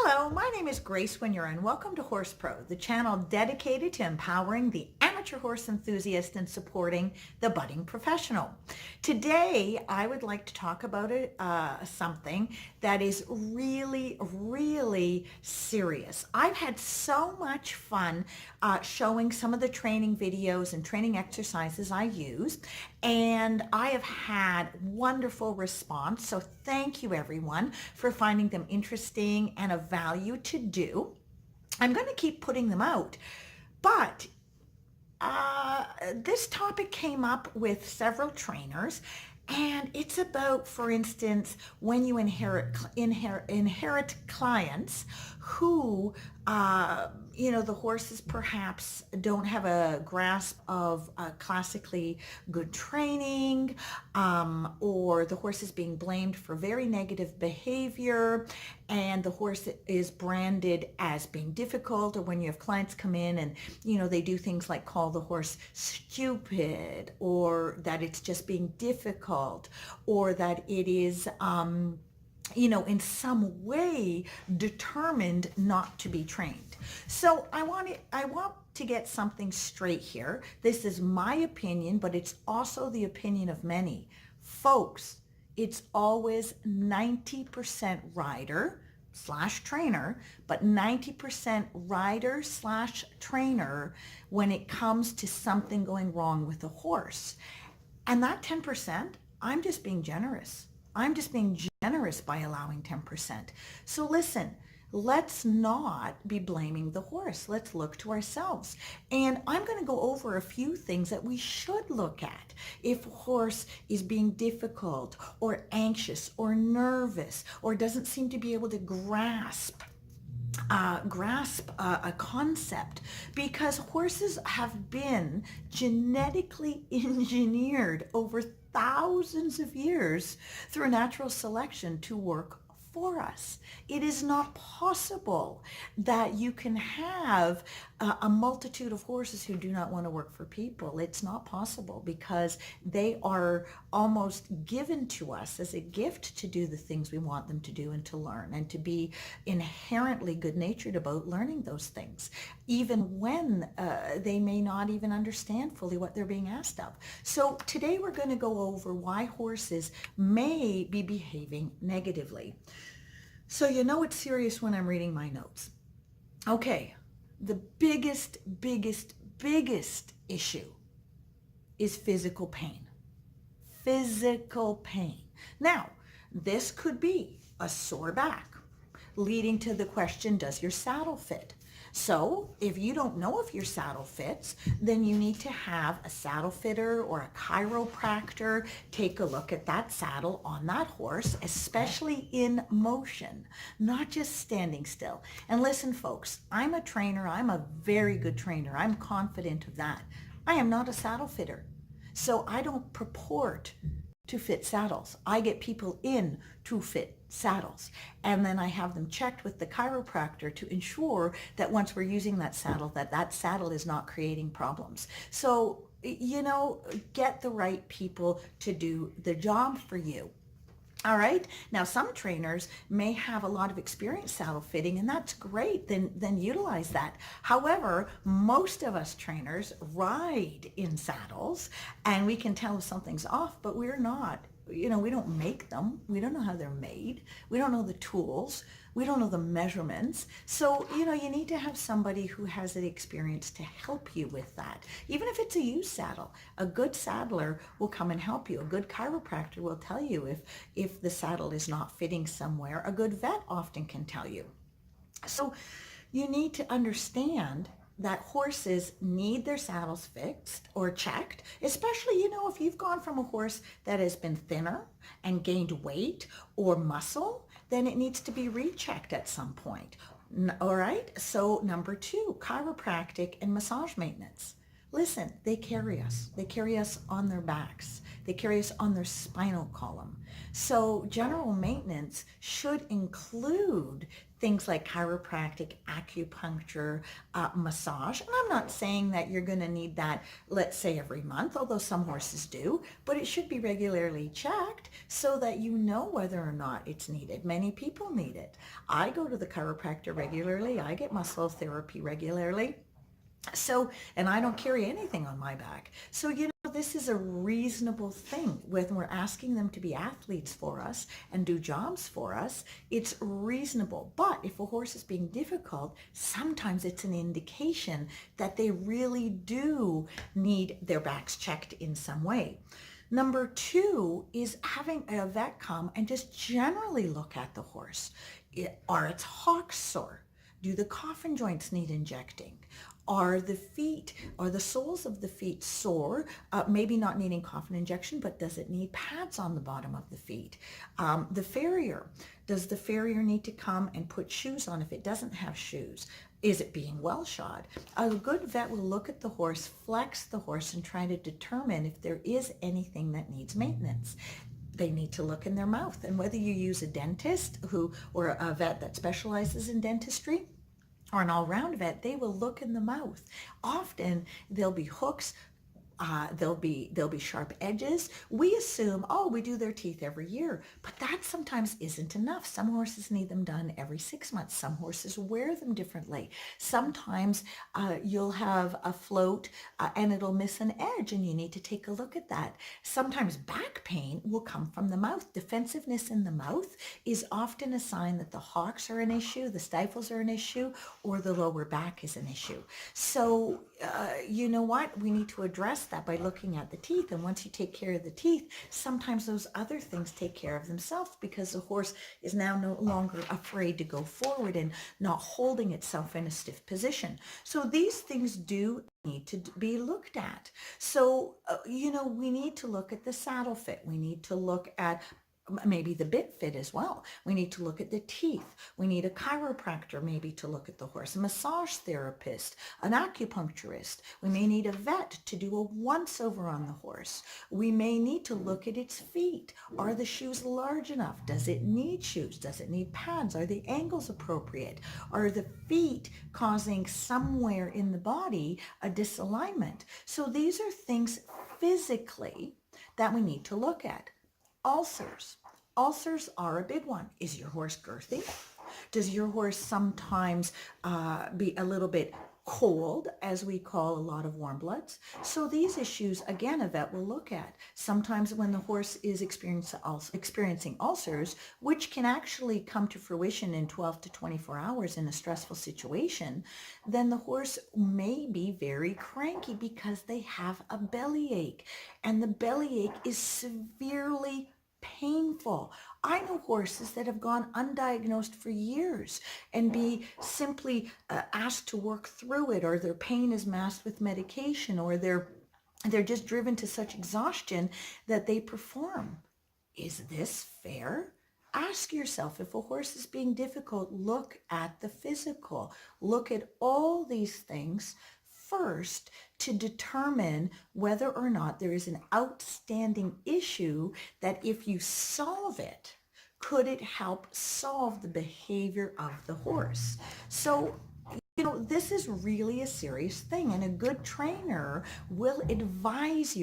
Hello, my name is Grace Winier and welcome to Horse Pro, the channel dedicated to empowering the amateur horse enthusiast and supporting the budding professional. Today, I would like to talk about something that is really serious. I've had so much fun showing some of the training videos and training exercises I use, and I have had wonderful response. So thank you everyone for finding them interesting and of value to do. I'm going to keep putting them out, but this topic came up with several trainers, and it's about, for instance, when you inherit clients who, the horses perhaps don't have a grasp of classically good training, or the horse is being blamed for very negative behavior, and the horse is branded as being difficult, or when you have clients come in and, they do things like call the horse stupid, or that it's just being difficult, or that it is, in some way determined not to be trained. So I want to get something straight here. This is my opinion, but it's also the opinion of many. Folks, it's always 90% rider / trainer, but 90% rider / trainer when it comes to something going wrong with the horse. And that 10%, I'm just being generous. I'm just being generous by allowing 10%. So listen, let's not be blaming the horse. Let's look to ourselves. And I'm going to go over a few things that we should look at. If a horse is being difficult or anxious or nervous or doesn't seem to be able to grasp a concept, because horses have been genetically engineered over thousands of years through natural selection to work for us. It is not possible that you can have a multitude of horses who do not want to work for people. It's not possible, because they are almost given to us as a gift to do the things we want them to do and to learn, and to be inherently good-natured about learning those things, even when they may not even understand fully what they're being asked of. So today we're going to go over why horses may be behaving negatively. So it's serious when I'm reading my notes. Okay, the biggest issue is physical pain. Physical pain. Now, this could be a sore back, leading to the question, does your saddle fit? So if you don't know if your saddle fits, then you need to have a saddle fitter or a chiropractor take a look at that saddle on that horse, especially in motion, not just standing still. And listen, folks, I'm a trainer. I'm a very good trainer. I'm confident of that. I am not a saddle fitter. So I don't purport to fit saddles. I get people in to fit saddles, and then I have them checked with the chiropractor to ensure that once we're using that saddle, that saddle is not creating problems. So, get the right people to do the job for you. All right. Now, some trainers may have a lot of experience saddle fitting, and that's great. Then utilize that. However, most of us trainers ride in saddles, and we can tell if something's off, but we're not. We don't make them. We don't know how they're made. We don't know the tools. We don't know the measurements. So, you need to have somebody who has the experience to help you with that. Even if it's a used saddle, a good saddler will come and help you. A good chiropractor will tell you if the saddle is not fitting somewhere. A good vet often can tell you. So you need to understand that horses need their saddles fixed or checked, especially, if you've gone from a horse that has been thinner and gained weight or muscle, then it needs to be rechecked at some point. All right. So number 2, chiropractic and massage maintenance. Listen, they carry us. They carry us on their backs. They carry us on their spinal column. So general maintenance should include things like chiropractic, acupuncture, massage. And I'm not saying that you're going to need that, let's say, every month, although some horses do, but it should be regularly checked so that you know whether or not it's needed. Many people need it. I go to the chiropractor regularly. I get muscle therapy regularly. So, and I don't carry anything on my back. So, this is a reasonable thing when we're asking them to be athletes for us and do jobs for us. It's reasonable. But if a horse is being difficult, sometimes it's an indication that they really do need their backs checked in some way. Number two is having a vet come and just generally look at the horse. Are its hocks sore? Do the coffin joints need injecting? Are the feet, are the soles of the feet sore? Maybe not needing coffin injection, but does it need pads on the bottom of the feet? The farrier, does the farrier need to come and put shoes on if it doesn't have shoes? Is it being well shod? A good vet will look at the horse, flex the horse, and try to determine if there is anything that needs maintenance. They need to look in their mouth. And whether you use a dentist or a vet that specializes in dentistry, or an all-round vet, they will look in the mouth. Often there'll be hooks, there'll be sharp edges. We assume, oh, we do their teeth every year, but that sometimes isn't enough. Some horses need them done every 6 months. Some horses wear them differently. Sometimes you'll have a float and it'll miss an edge, and you need to take a look at that. Sometimes back pain will come from the mouth. Defensiveness in the mouth is often a sign that the hocks are an issue, the stifles are an issue, or the lower back is an issue. So you know what? We need to address that by looking at the teeth. And once you take care of the teeth, sometimes those other things take care of themselves, because the horse is now no longer afraid to go forward and not holding itself in a stiff position. So these things do need to be looked at. So, we need to look at the saddle fit. We need to look at maybe the bit fit as well. We need to look at the teeth. We need a chiropractor maybe to look at the horse, a massage therapist, an acupuncturist. We may need a vet to do a once over on the horse. We may need to look at its feet. Are the shoes large enough? Does it need shoes? Does it need pads? Are the angles appropriate? Are the feet causing somewhere in the body a disalignment? So these are things physically that we need to look at. Ulcers. Ulcers are a big one. Is your horse girthy? Does your horse sometimes be a little bit cold, as we call a lot of warm bloods? So these issues, again, a vet will look at. Sometimes when the horse is experiencing ulcers, which can actually come to fruition in 12 to 24 hours in a stressful situation, then the horse may be very cranky because they have a bellyache. And the bellyache is severely painful. I know horses that have gone undiagnosed for years and be simply asked to work through it, or their pain is masked with medication, or they're just driven to such exhaustion that they perform. Is this fair? Ask yourself, if a horse is being difficult, look at the physical. Look at all these things first to determine whether or not there is an outstanding issue that, if you solve it, could it help solve the behavior of the horse? So, this is really a serious thing, and a good trainer will advise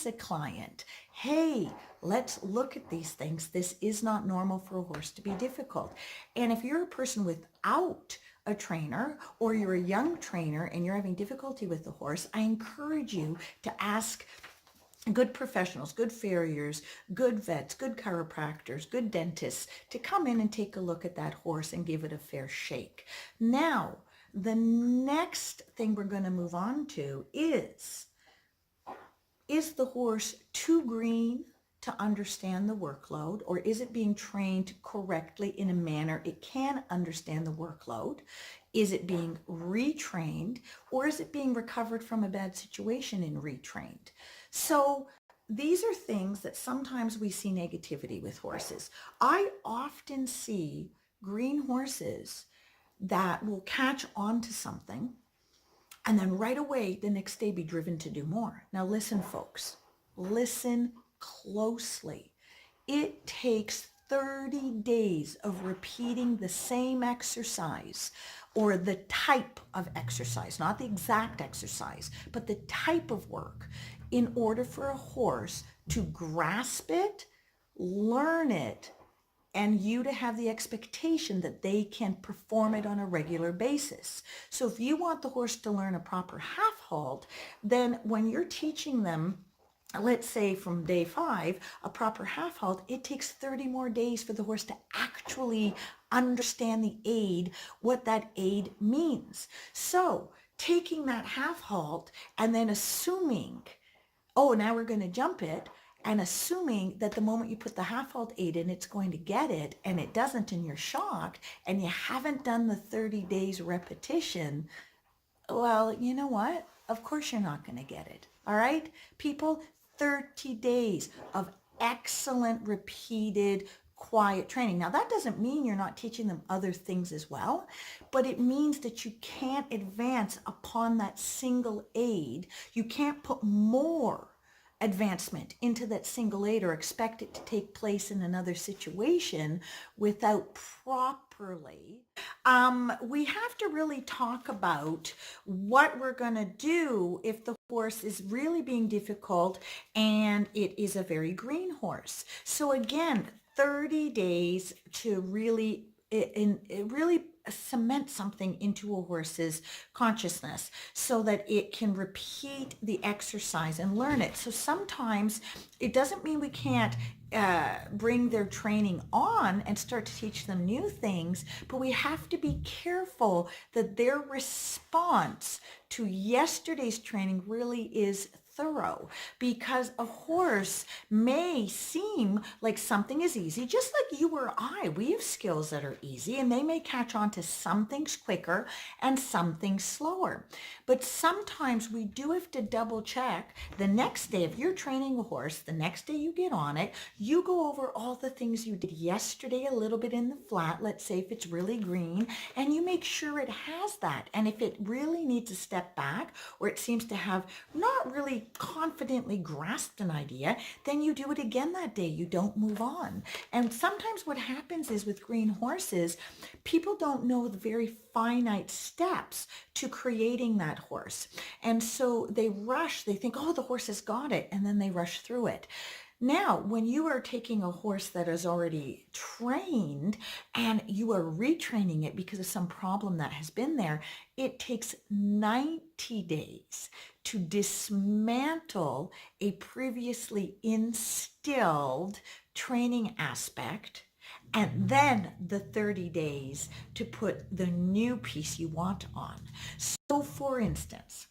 a client, hey, let's look at these things. This is not normal for a horse to be difficult. And if you're a person without a trainer, or you're a young trainer and you're having difficulty with the horse, I encourage you to ask good professionals, good farriers, good vets, good chiropractors, good dentists to come in and take a look at that horse and give it a fair shake. Now, the next thing we're going to move on to is the horse too green to understand the workload, or is it being trained correctly in a manner it can understand the workload? Is it being retrained, or is it being recovered from a bad situation and retrained? So these are things that sometimes we see negativity with horses. I often see green horses that will catch on to something and then right away the next day be driven to do more. Now listen, folks, listen closely. It takes 30 days of repeating the same exercise or the type of exercise, not the exact exercise, but the type of work in order for a horse to grasp it, learn it, and you to have the expectation that they can perform it on a regular basis. So if you want the horse to learn a proper half halt, then when you're teaching them, let's say from day 5, a proper half halt, it takes 30 more days for the horse to actually understand the aid, what that aid means. So taking that half halt and then assuming, oh, now we're going to jump it, and assuming that the moment you put the half halt aid in, it's going to get it, and it doesn't, and you're shocked, and you haven't done the 30 days repetition, well, you know what? Of course you're not going to get it. All right, people, 30 days of excellent, repeated, quiet training. Now, that doesn't mean you're not teaching them other things as well, but it means that you can't advance upon that single aid. You can't put more advancement into that single aid or expect it to take place in another situation without properly. We have to really talk about what we're going to do if the horse is really being difficult and it is a very green horse. So again, 30 days to really really cement something into a horse's consciousness so that it can repeat the exercise and learn it. So sometimes it doesn't mean we can't bring their training on and start to teach them new things, but we have to be careful that their response to yesterday's training really is thorough, because a horse may seem like something is easy, just like you or I. We have skills that are easy, and they may catch on to some things quicker and some things slower. But sometimes we do have to double check the next day. If you're training a horse, the next day you get on it, you go over all the things you did yesterday a little bit in the flat, let's say if it's really green, and you make sure it has that. And if it really needs a step back, or it seems to have not really confidently grasped an idea, then you do it again that day. You don't move on. And sometimes what happens is with green horses, people don't know the very finite steps to creating that horse. And so they rush, they think, oh, the horse has got it, and then they rush through it. Now, when you are taking a horse that is already trained and you are retraining it because of some problem that has been there, it takes 90 days to dismantle a previously instilled training aspect, and then the 30 days to put the new piece you want on. So for instance,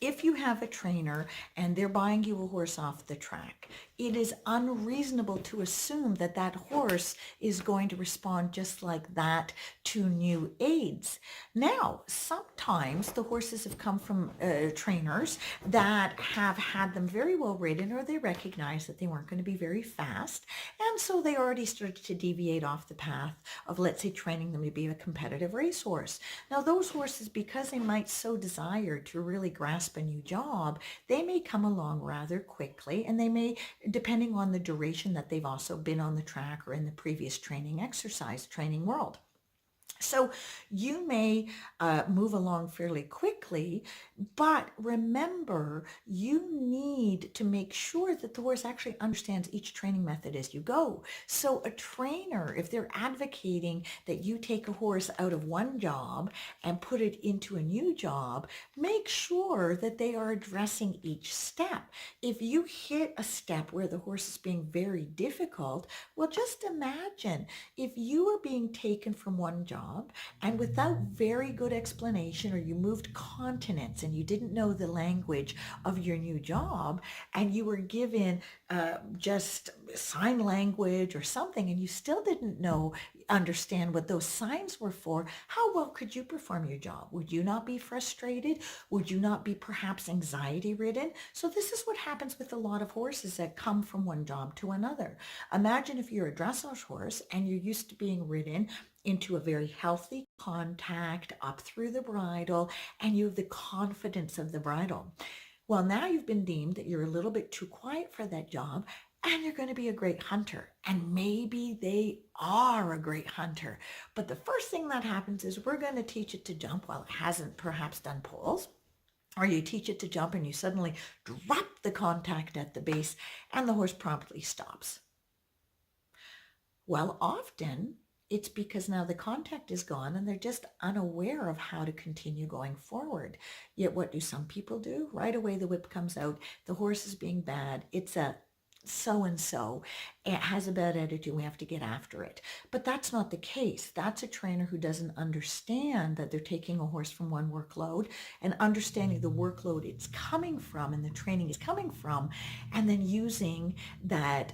if you have a trainer and they're buying you a horse off the track, it is unreasonable to assume that that horse is going to respond just like that to new aids. Now, sometimes the horses have come from trainers that have had them very well ridden, or they recognize that they weren't going to be very fast, and so they already started to deviate off the path of, let's say, training them to be a competitive racehorse. Now, those horses, because they might so desire to really grasp a new job, they may come along rather quickly, and they may, depending on the duration that they've also been on the track or in the previous training world. So you may move along fairly quickly, but remember, you need to make sure that the horse actually understands each training method as you go. So a trainer, if they're advocating that you take a horse out of one job and put it into a new job, make sure that they are addressing each step. If you hit a step where the horse is being very difficult, well, just imagine if you were being taken from one job and without very good explanation, or you moved continents and you didn't know the language of your new job, and you were given just sign language or something, and you still didn't know understand what those signs were for, how well could you perform your job? Would you not be frustrated? Would you not be perhaps anxiety ridden? So this is what happens with a lot of horses that come from one job to another. Imagine if you're a dressage horse and you're used to being ridden into a very healthy contact up through the bridle, and you have the confidence of the bridle. Well, now you've been deemed that you're a little bit too quiet for that job, and you're going to be a great hunter. And maybe they are a great hunter. But the first thing that happens is we're going to teach it to jump while it hasn't perhaps done poles. Or you teach it to jump and you suddenly drop the contact at the base and the horse promptly stops. Well, often it's because now the contact is gone and they're just unaware of how to continue going forward. Yet what do some people do? Right away the whip comes out, the horse is being bad, it's a so-and-so, it has a bad attitude, we have to get after it. But that's not the case. That's a trainer who doesn't understand that they're taking a horse from one workload and understanding the workload it's coming from and the training is coming from, and then using that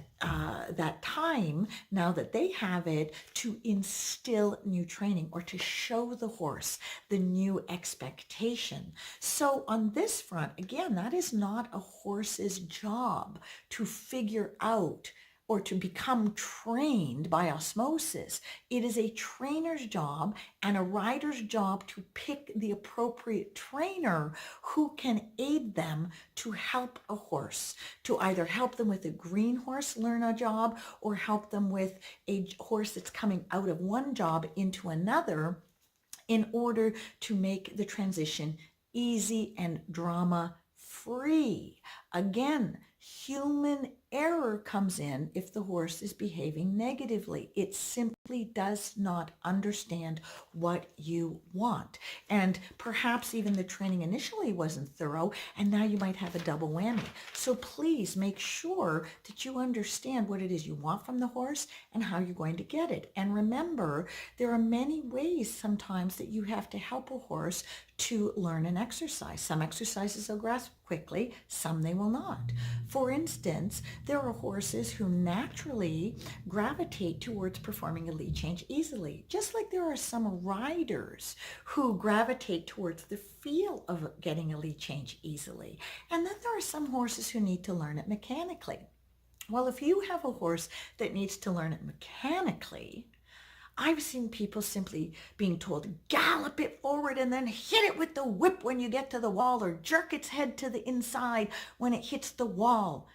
time now that they have it to instill new training or to show the horse the new expectation. So on this front, again, that is not a horse's job to figure out or to become trained by osmosis. It is a trainer's job and a rider's job to pick the appropriate trainer who can aid them to help a horse, to either help them with a green horse learn a job or help them with a horse that's coming out of one job into another in order to make the transition easy and drama-free. Again, human error comes in if the horse is behaving negatively. It simply does not understand what you want. And perhaps even the training initially wasn't thorough, and now you might have a double whammy. So please make sure that you understand what it is you want from the horse and how you're going to get it. And remember, there are many ways sometimes that you have to help a horse to learn an exercise. Some exercises they'll grasp quickly, some they will not. For instance, there are horses who naturally gravitate towards performing a lead change easily, just like there are some riders who gravitate towards the feel of getting a lead change easily. And then there are some horses who need to learn it mechanically. Well, if you have a horse that needs to learn it mechanically, I've seen people simply being told, gallop it forward and then hit it with the whip when you get to the wall, or jerk its head to the inside when it hits the wall.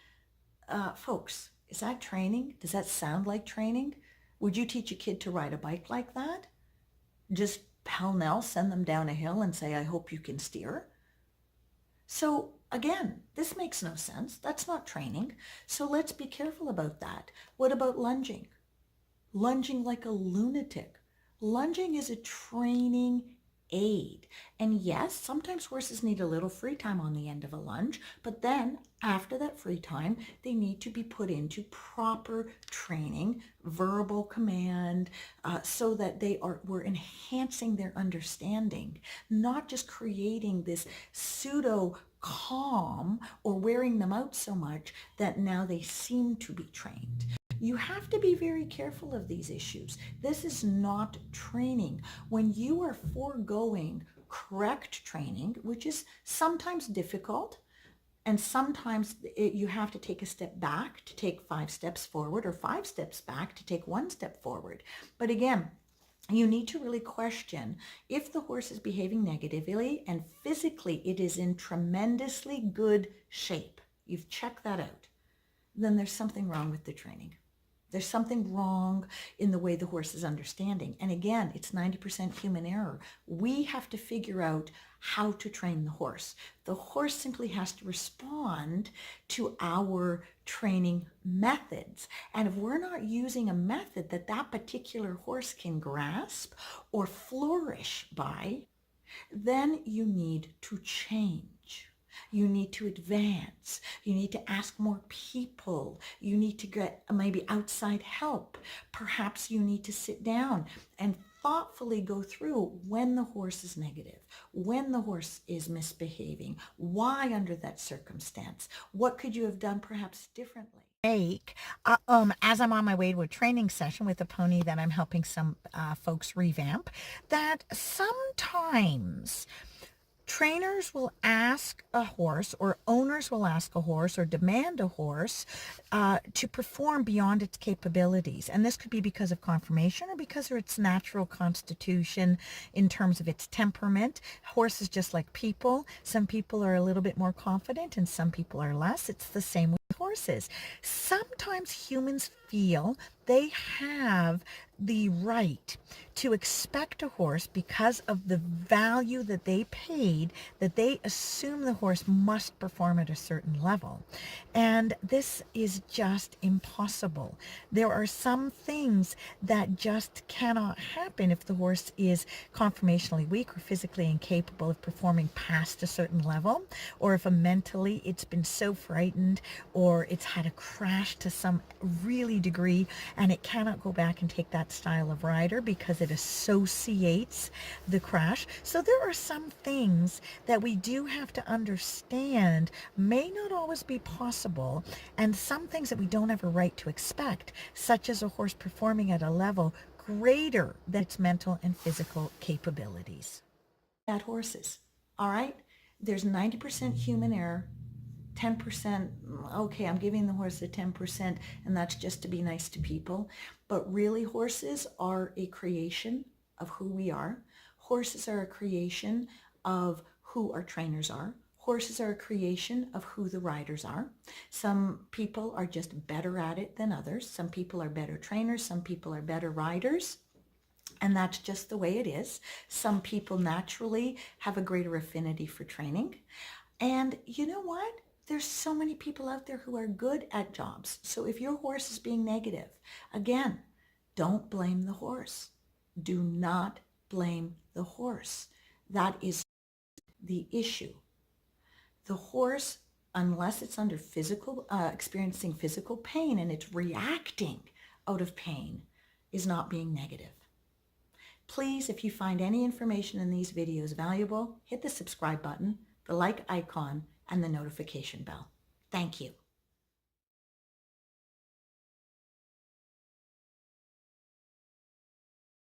Folks, is that training? Does that sound like training? Would you teach a kid to ride a bike like that? Just pell-mell send them down a hill and say, I hope you can steer? So again, this makes no sense. That's not training. So let's be careful about that. What about lunging? Lunging like a lunatic. Lunging is a training aid. And yes, sometimes horses need a little free time on the end of a lunge, but then after that free time, they need to be put into proper training, verbal command, so that we're enhancing their understanding, not just creating this pseudo calm or wearing them out so much that now they seem to be trained. You have to be very careful of these issues. This is not training. When you are foregoing correct training, which is sometimes difficult, and sometimes you have to take a step back to take 5 steps forward, or 5 steps back to take 1 step forward. But again, you need to really question if the horse is behaving negatively and physically it is in tremendously good shape. You've checked that out. Then there's something wrong with the training. There's something wrong in the way the horse is understanding. And again, it's 90% human error. We have to figure out how to train the horse. The horse simply has to respond to our training methods. And if we're not using a method that that particular horse can grasp or flourish by, then you need to change. You need to advance. You need to ask more people. You need to get maybe outside help. Perhaps you need to sit down and thoughtfully go through when the horse is negative, when the horse is misbehaving, why under that circumstance, what could you have done perhaps differently? Make as I'm on my way to a training session with a pony that I'm helping some folks revamp, that sometimes trainers will ask a horse, or owners will ask a horse, or demand a horse to perform beyond its capabilities. And this could be because of conformation or because of its natural constitution in terms of its temperament. Horses, just like people, some people are a little bit more confident and some people are less. It's the same with horses. Sometimes humans feel they have the right to expect a horse, because of the value that they paid, that they assume the horse must perform at a certain level. And this is just impossible. There are some things that just cannot happen if the horse is conformationally weak or physically incapable of performing past a certain level, or if mentally it's been so frightened, or it's had a crash to some really degree and it cannot go back and take that style of rider because it associates the crash. So there are some things that we do have to understand may not always be possible, and some things that we don't have a right to expect, such as a horse performing at a level greater than its mental and physical capabilities. At horses, all right? There's 90% human error, 10%, okay, I'm giving the horse a 10%, and that's just to be nice to people. But really, horses are a creation of who we are. Horses are a creation of who our trainers are. Horses are a creation of who the riders are. Some people are just better at it than others. Some people are better trainers. Some people are better riders. And that's just the way it is. Some people naturally have a greater affinity for training. And you know what? There's so many people out there who are good at jobs. So if your horse is being negative, again, don't blame the horse. Do not blame the horse. That is the issue. The horse, unless it's under experiencing physical pain and it's reacting out of pain, is not being negative. Please, if you find any information in these videos valuable, hit the subscribe button, the like icon, and the notification bell. Thank you.